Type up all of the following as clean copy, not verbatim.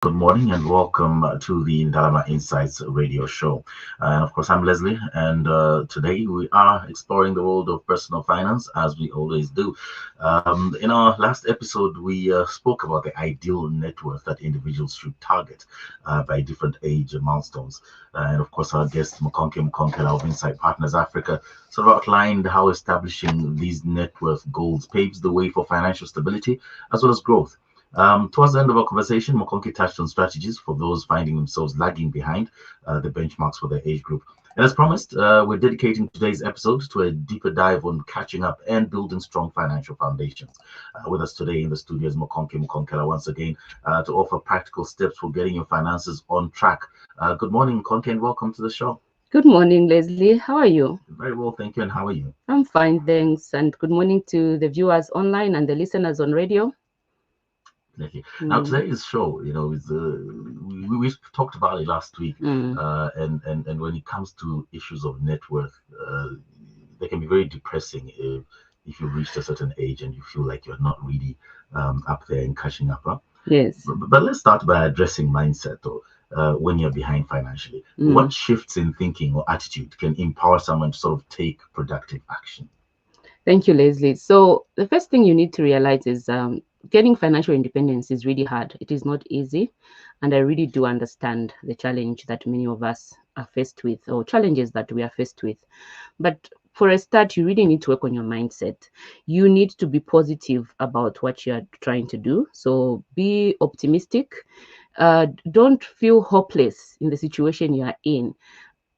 Good morning and welcome to the Ndalama Insights radio show. And of course, I'm Leslie, and today we are exploring the world of personal finance as we always do. In our last episode, we spoke about the ideal net worth that individuals should target by different age milestones. And of course, our guest, Mukonke of Insight Partners Africa, sort of outlined how establishing these net worth goals paves the way for financial stability as well as growth. Towards the end of our conversation, Mokonki touched on strategies for those finding themselves lagging behind the benchmarks for their age group. And as promised, we're dedicating today's episode to a deeper dive on catching up and building strong financial foundations. With us today in the studio is Mokonki Mukonkela once again to offer practical steps for getting your finances on track. Good morning, Mokonki, and welcome to the show. Good morning, Leslie. How are you? Very well, thank you. And how are you? I'm fine, thanks. And good morning to the viewers online and the listeners on radio. Definitely. Now today's show, is we talked about it last week, and when it comes to issues of net worth, they can be very depressing if you've reached a certain age and you feel like you're not really up there and catching up. Huh? Yes. But let's start by addressing mindset, though. When you're behind financially, what shifts in thinking or attitude can empower someone to sort of take productive action? Thank you, Leslie. So the first thing you need to realize is getting financial independence is really hard. It is not easy. And I really do understand the challenge that many of us are faced with, or challenges that we are faced with. But for a start, you really need to work on your mindset. You need to be positive about what you're trying to do. So be optimistic. Don't feel hopeless in the situation you are in.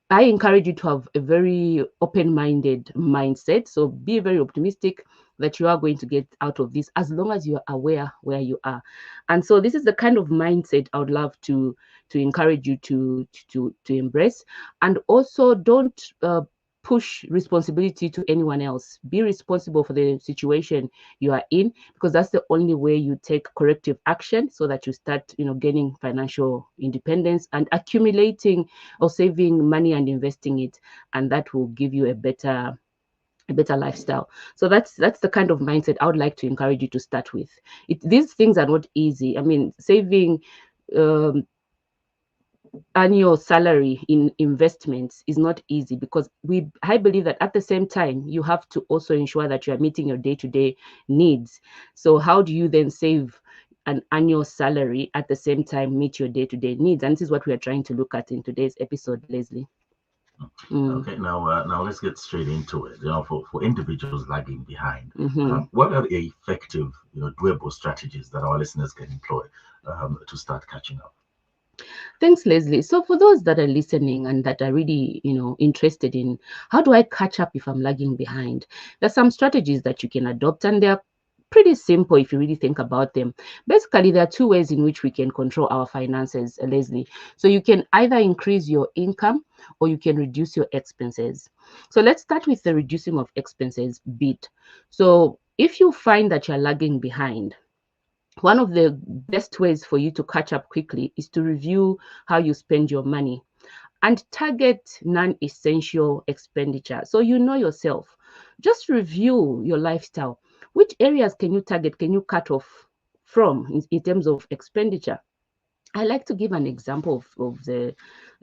I encourage you to have a very open-minded mindset. So be very optimistic that you are going to get out of this as long as you are aware where you are. And so this is the kind of mindset I would love to encourage you to embrace. And also don't push responsibility to anyone else. Be responsible for the situation you are in, because that's the only way you take corrective action so that you start, gaining financial independence and accumulating or saving money and investing it, and that will give you a better lifestyle. So that's the kind of mindset I would like to encourage you to start with. These things are not easy. I mean, saving annual salary in investments is not easy, because I believe that at the same time you have to also ensure that you are meeting your day-to-day needs. So how do you then save an annual salary at the same time meet your day-to-day needs? And this is what we are trying to look at in today's episode, Leslie. Okay, now let's get straight into it. For individuals lagging behind, Mm-hmm. what are the effective, doable strategies that our listeners can employ to start catching up? Thanks, Leslie. So for those that are listening and that are really, interested in how do I catch up if I'm lagging behind, there's some strategies that you can adopt, and they're pretty simple if you really think about them. Basically, there are two ways in which we can control our finances, Leslie. So you can either increase your income or you can reduce your expenses. So let's start with the reducing of expenses bit. So if you find that you're lagging behind, one of the best ways for you to catch up quickly is to review how you spend your money and target non-essential expenditure. So you know yourself. Just review your lifestyle. Which areas can you target? Can you cut off from in terms of expenditure? I like to give an example of the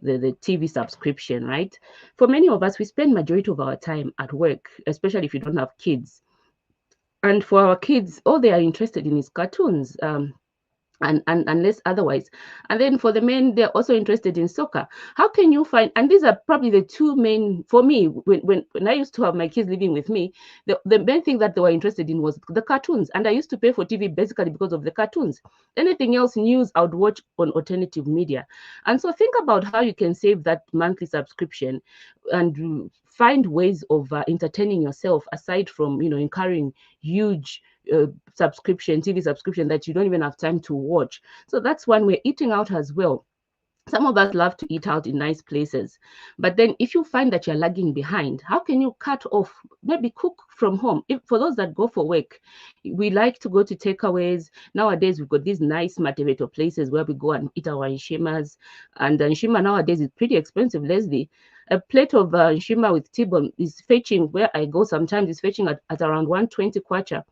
TV subscription, right? For many of us, we spend majority of our time at work, especially if you don't have kids. And for our kids, all they are interested in is cartoons. And unless otherwise. And then for the men, they're also interested in soccer. How can you find, and these are probably the two main, for me, when I used to have my kids living with me, the main thing that they were interested in was the cartoons. And I used to pay for TV basically because of the cartoons. Anything else, news, I would watch on alternative media. And so think about how you can save that monthly subscription and find ways of entertaining yourself aside from, incurring huge TV subscription that you don't even have time to watch. So that's one way. Eating out as well. Some of us love to eat out in nice places. But then if you find that you're lagging behind, how can you cut off? Maybe cook from home. If for those that go for work, we like to go to takeaways. Nowadays, we've got these nice motivator places where we go and eat our nshimas. And nshima nowadays is pretty expensive, Leslie. A plate of nshima with T-bone is fetching, where I go sometimes, is fetching at around 120 kwacha.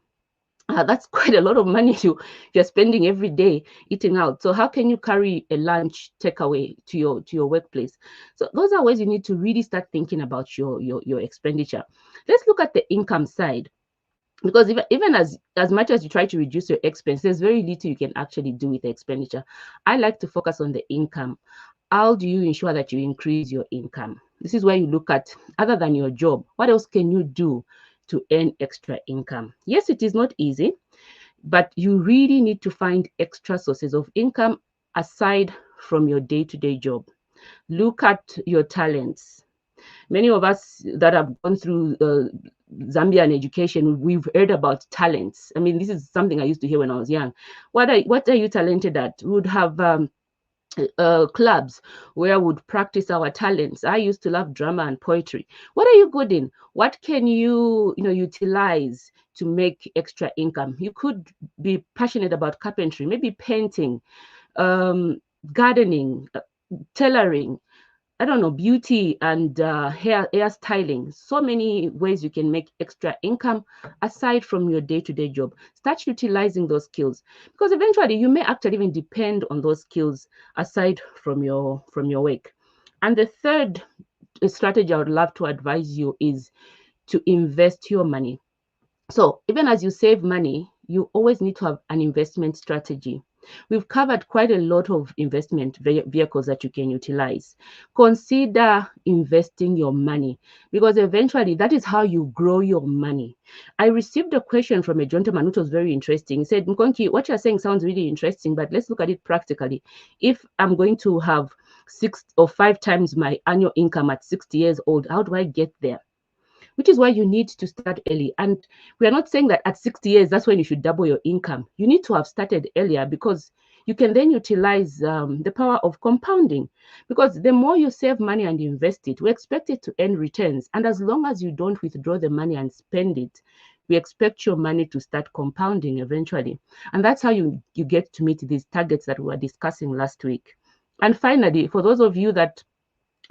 That's quite a lot of money you're spending every day eating out. So how can you carry a lunch takeaway to your workplace? So those are ways you need to really start thinking about your expenditure. Let's look at the income side, because even as much as you try to reduce your expense, there's very little you can actually do with the expenditure. I like to focus on the income. How do you ensure that you increase your income? This is where you look at, other than your job, what else can you do to earn extra income? Yes, it is not easy, but you really need to find extra sources of income aside from your day-to-day job. Look at your talents. Many of us that have gone through Zambian education, we've heard about talents. I mean, this is something I used to hear when I was young. What are you talented at? We would have clubs where would practice our talents. I used to love drama and poetry. What are you good in? What can you utilize to make extra income? You could be passionate about carpentry, maybe painting, um, gardening, tailoring, I don't know, beauty and hair styling. So many ways you can make extra income aside from your day-to-day job. Start utilizing those skills, because eventually you may actually even depend on those skills aside from your work. And the third strategy I would love to advise you is to invest your money. So even as you save money, you always need to have an investment strategy. We've covered quite a lot of investment vehicles that you can utilize. Consider investing your money, because eventually that is how you grow your money. I received a question from a gentleman which was very interesting. He said, Nkonki, what you're saying sounds really interesting, but let's look at it practically. If I'm going to have 6 or 5 times my annual income at 60 years old, how do I get there? Which is why you need to start early. And we are not saying that at 60 years, that's when you should double your income. You need to have started earlier, because you can then utilize the power of compounding. Because the more you save money and invest it, we expect it to earn returns. And as long as you don't withdraw the money and spend it, we expect your money to start compounding eventually. And that's how you get to meet these targets that we were discussing last week. And finally, for those of you that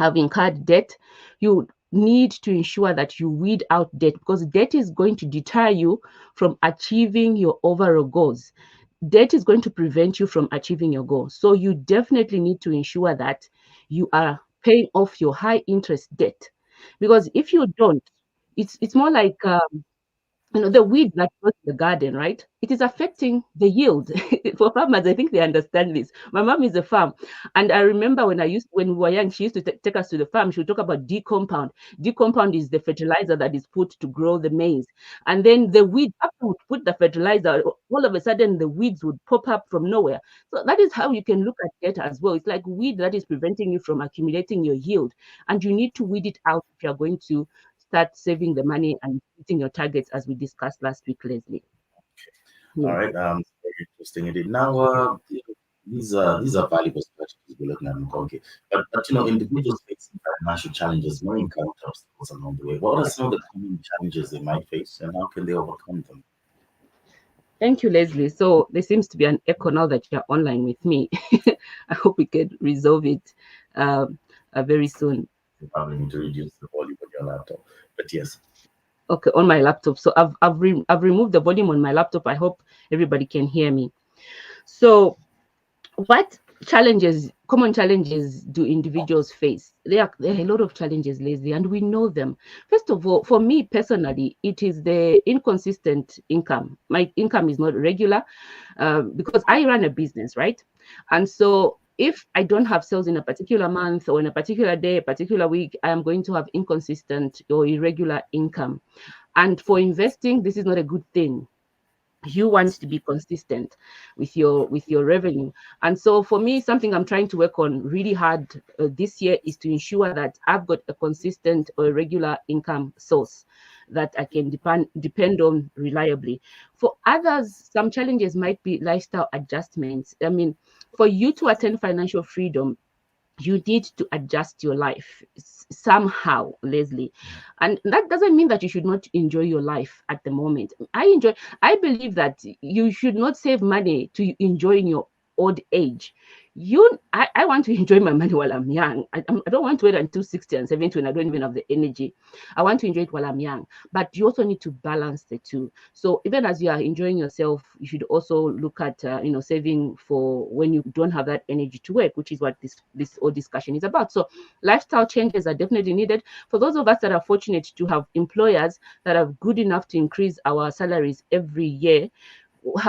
have incurred debt, you need to ensure that you weed out debt, because debt is going to deter you from achieving your overall goals. Debt is going to prevent you from achieving your goals. So you definitely need to ensure that you are paying off your high interest debt, because if you don't, it's more like the weed that grows in the garden, right? It is affecting the yield. For farmers, I think they understand this. My mom is a farm, and I remember when we were young, she used to take us to the farm. She would talk about decompound. Decompound is the fertilizer that is put to grow the maize, and then the weed, after we put the fertilizer, all of a sudden the weeds would pop up from nowhere. So that is how you can look at debt as well. It's like weed that is preventing you from accumulating your yield, and you need to weed it out if you're going to start saving the money and hitting your targets, as we discussed last week, Leslie. All Yeah. right. Very interesting indeed. Now, these are valuable strategies we're looking at in Kongi. But individuals facing financial challenges may encounter obstacles along the way. What are some of the common challenges they might face, and how can they overcome them? Thank you, Leslie. So there seems to be an echo now that you're online with me. I hope we can resolve it very soon. You probably need to reduce the volume on your laptop. But yes, Okay, on my laptop. So I've removed the volume on my laptop. I hope everybody can hear me. So what common challenges do individuals face? There are a lot of challenges, Leslie, and we know them. First of all, for me personally, it is the inconsistent income. My income is not regular, because I run a business, right? And so if I don't have sales in a particular month or in a particular day, a particular week, I am going to have inconsistent or irregular income. And for investing, this is not a good thing. You want to be consistent with your revenue. And so for me, something I'm trying to work on really hard this year is to ensure that I've got a consistent or regular income source that I can depend on reliably. For others, some challenges might be lifestyle adjustments. I mean, for you to attain financial freedom, you need to adjust your life somehow, Leslie. And that doesn't mean that you should not enjoy your life at the moment. I believe that you should not save money to enjoy old age. I want to enjoy my money while I'm young. I don't want to wait until 60 and 70 when I don't even have the energy. I want to enjoy it while I'm young. But you also need to balance the two. So even as you are enjoying yourself, you should also look at saving for when you don't have that energy to work, which is what this whole discussion is about. So lifestyle changes are definitely needed for those of us that are fortunate to have employers that are good enough to increase our salaries every year.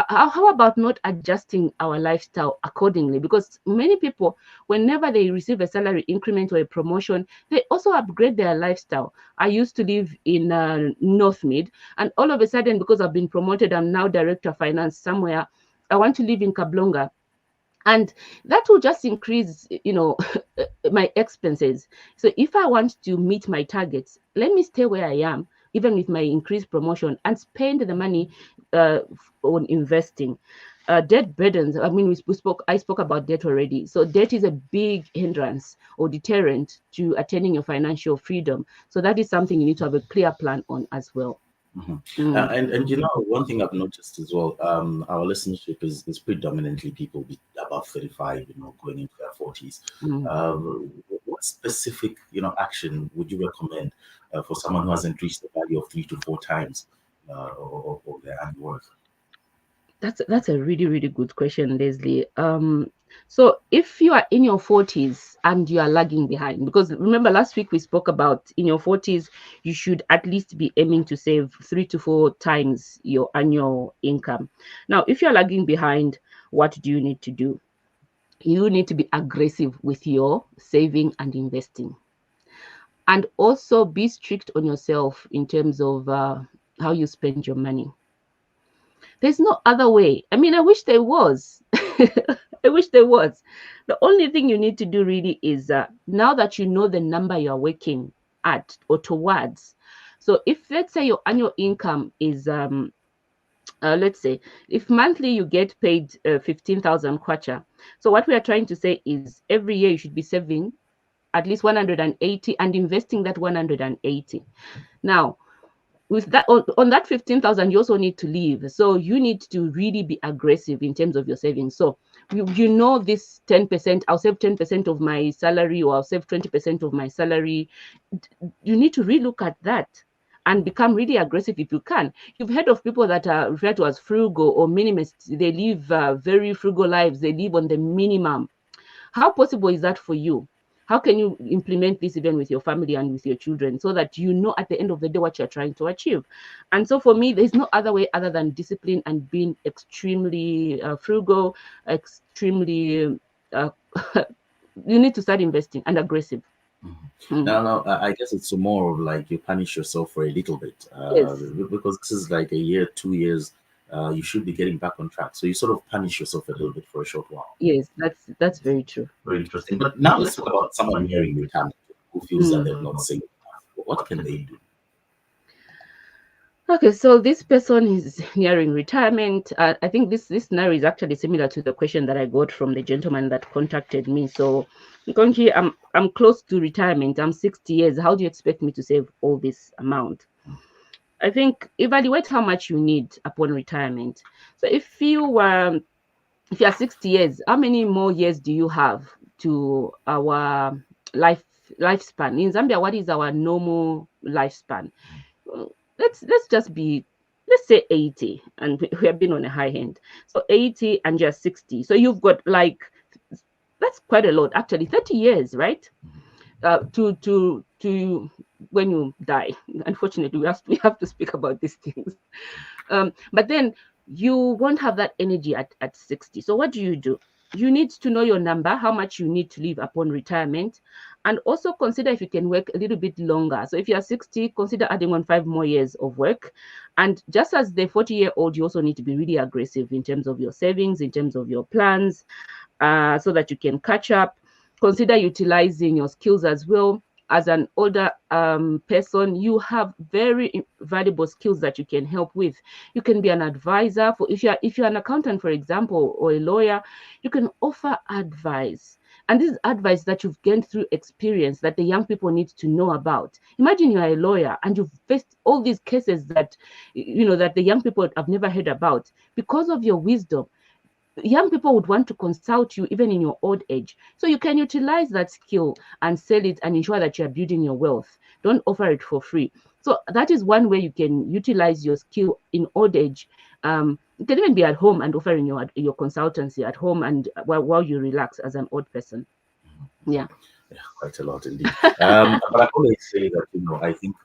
How about not adjusting our lifestyle accordingly? Because many people, whenever they receive a salary increment or a promotion, they also upgrade their lifestyle. I used to live in North Mid, and all of a sudden, because I've been promoted, I'm now director of finance somewhere. I want to live in Kablonga, and that will just increase my expenses. So if I want to meet my targets, let me stay where I am, even with my increased promotion, and spend the money on investing. Debt burdens, I mean, I spoke about debt already. So debt is a big hindrance or deterrent to attaining your financial freedom. So that is something you need to have a clear plan on as well. Mhm. Mm, And one thing I've noticed as well, our listenership is predominantly people above 35, going into their 40s. mm. What specific, action would you recommend for someone who hasn't reached the value of 3 to 4 times or their annual worth? That's a really, really good question, Leslie. So if you are in your 40s and you are lagging behind, because remember last week we spoke about in your 40s, you should at least be aiming to save 3 to 4 times your annual income. Now, if you're lagging behind, what do you need to do? You need to be aggressive with your saving and investing, and also be strict on yourself in terms of how you spend your money. There's no other way. I mean, I wish there was. I wish there was. The only thing you need to do really is now that you know the number you're working at or towards. So if let's say your annual income is let's say if monthly you get paid 15,000 kwacha. So what we are trying to say is every year you should be saving at least 180 and investing that 180. Now, with that on that 15,000 you also need to live, so you need to really be aggressive in terms of your savings. So this 10%, I'll save 10% of my salary, or I'll save 20% of my salary. You need to relook at that and become really aggressive if you can. You've heard of people that are referred to as frugal or minimalists. They live very frugal lives. They live on the minimum. How possible is that for you? How can you implement this even with your family and with your children, so that you know at the end of the day what you're trying to achieve? And so for me, there's no other way other than discipline and being extremely frugal, extremely. Uh, you need to start investing and aggressive. Mhm. Mm. Now, I guess it's more of like you punish yourself for a little bit, Yes, because this is like a year, 2 years. You should be getting back on track. So you sort of punish yourself a little bit for a short while. yes, that's very true. Very interesting. But now let's talk about someone nearing retirement who feels that Mm. they've not saved enough. What can they do? Okay, so this person is nearing retirement. I think this scenario is actually similar to the question that I got from the gentleman that contacted me. So, Nkonki, I'm close to retirement. I'm 60 years. How do you expect me to save all this amount? I think evaluate how much you need upon retirement. So, if you are 60 years, how many more years do you have to our life lifespan? In Zambia, what is our normal lifespan? Well, let's just be, let's say 80, and we have been on a high end. So 80 and just 60, so you've got like, that's quite a lot actually, 30 years, right? To when you die. Unfortunately, we have to speak about these things. But then you won't have that energy at 60. So what do? You need to know your number, how much you need to live upon retirement, and also consider if you can work a little bit longer. So if you're 60, consider adding on 5 more years of work. And just as the 40-year-old, you also need to be really aggressive in terms of your savings, in terms of your plans, so that you can catch up. Consider utilizing your skills as well. As an older person, you have very valuable skills that you can help with. You can be an advisor for, if you're an accountant, for example, or a lawyer, you can offer advice. And this is advice that you've gained through experience that the young people need to know about. Imagine you are a lawyer and you've faced all these cases that that the young people have never heard about. Because of your wisdom, young people would want to consult you even in your old age. So you can utilize that skill and sell it and ensure that you're building your wealth. Don't offer it for free. So that is one way you can utilize your skill in old age. You can even be at home and offering your consultancy at home and while you relax as an old person. Yeah. Yeah, quite a lot indeed. But I always say that, I think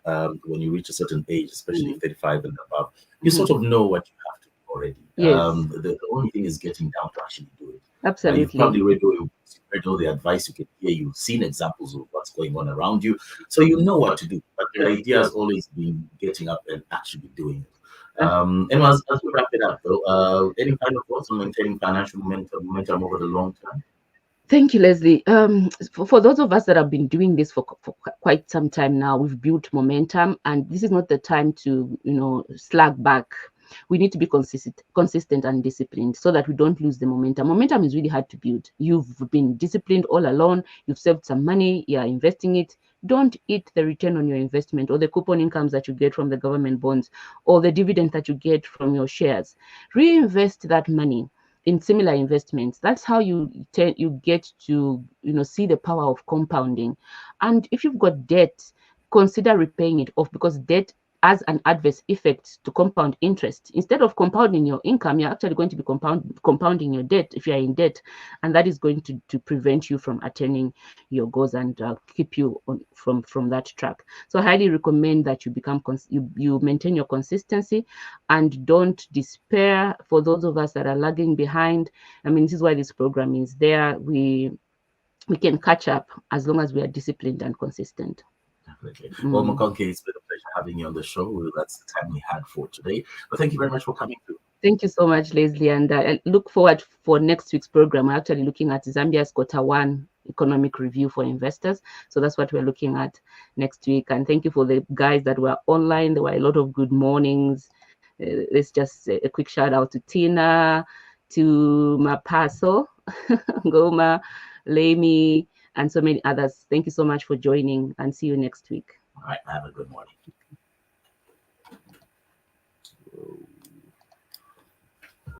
when you reach a certain age, especially Mm. 35 and above, you Mhm. sort of know what you have to do already. Yes, The only thing is getting down to actually do it. You've absolutely. probably read all the advice you can hear, you've seen examples of what's going on around you, so you know what to do. But the Yes. idea has always been getting up and actually doing it. Uh, And as we wrap it up, though, any final thoughts on maintaining financial momentum over the long term? Thank you, Leslie. For those of us that have been doing this for quite some time now, we've built momentum, and this is not the time to, slack back. We need to be consistent and disciplined so that we don't lose the momentum. Momentum is really hard to build. You've been disciplined all along. You've saved some money. You're investing it. Don't eat the return on your investment or the coupon incomes that you get from the government bonds or the dividends that you get from your shares. Reinvest that money in similar investments. That's how you get to see the power of compounding. And if you've got debt, consider repaying it off, because debt has an adverse effect to compound interest. Instead of compounding your income, you're actually going to be compounding your debt if you're in debt, and that is going to prevent you from attaining your goals and keep you from that track. So I highly recommend that you you maintain your consistency and don't despair. For those of us that are lagging behind, I mean, this is why this program is there. We can catch up as long as we are disciplined and consistent. Definitely. Well, Mm. McConkie, it's been a pleasure having you on the show. Well, that's the time we had for today. But thank you very much for coming through. Thank you so much, Leslie. And I look forward for next week's program. We're actually looking at Zambia's Quarter 1 economic review for investors. So that's what we're looking at next week. And thank you for the guys that were online. There were a lot of good mornings. Let's just say a quick shout out to Tina, to Mapaso, Goma, Lemi, and so many others. Thank you so much for joining, and see you next week. All right. Have a good morning.